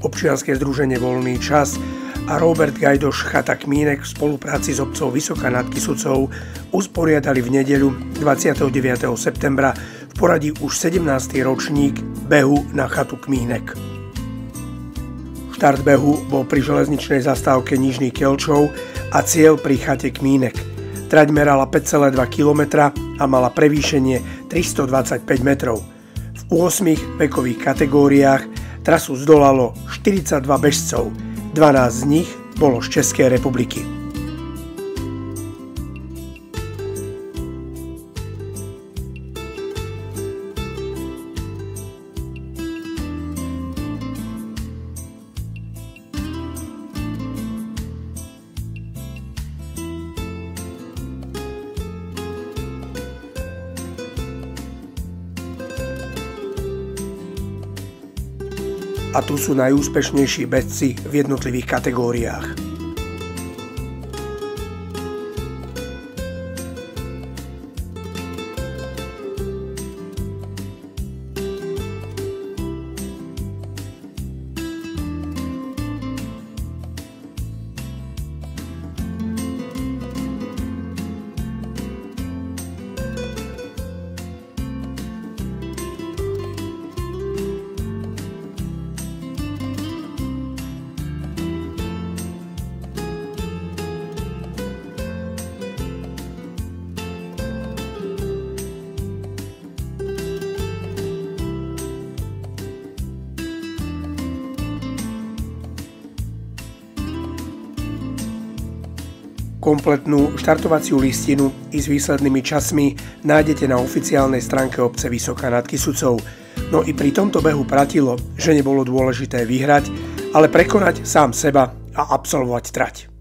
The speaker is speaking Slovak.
Občianske združenie Voľný čas a Robert Gajdoš Chata Kmínek v spolupráci s obcov Vysoká nad Kysucou usporiadali v nedeľu 29. septembra v poradí už 17. ročník behu na chatu Kmínek. Štart behu bol pri železničnej zastávke Nižný Kelčov a cieľ pri chate Kmínek. Trať merala 5,2 km a mala prevýšenie 325 metrov. V 8 vekových kategóriách trasu zdolalo 42 bežcov, 12 z nich bolo z Českej republiky. A tu sú najúspešnejší bežci v jednotlivých kategóriách. Kompletnú štartovaciu listinu i s výslednými časmi nájdete na oficiálnej stránke obce Vysoká nad Kysucou. No i pri tomto behu platilo, že nebolo dôležité vyhrať, ale prekonať sám seba a absolvovať trať.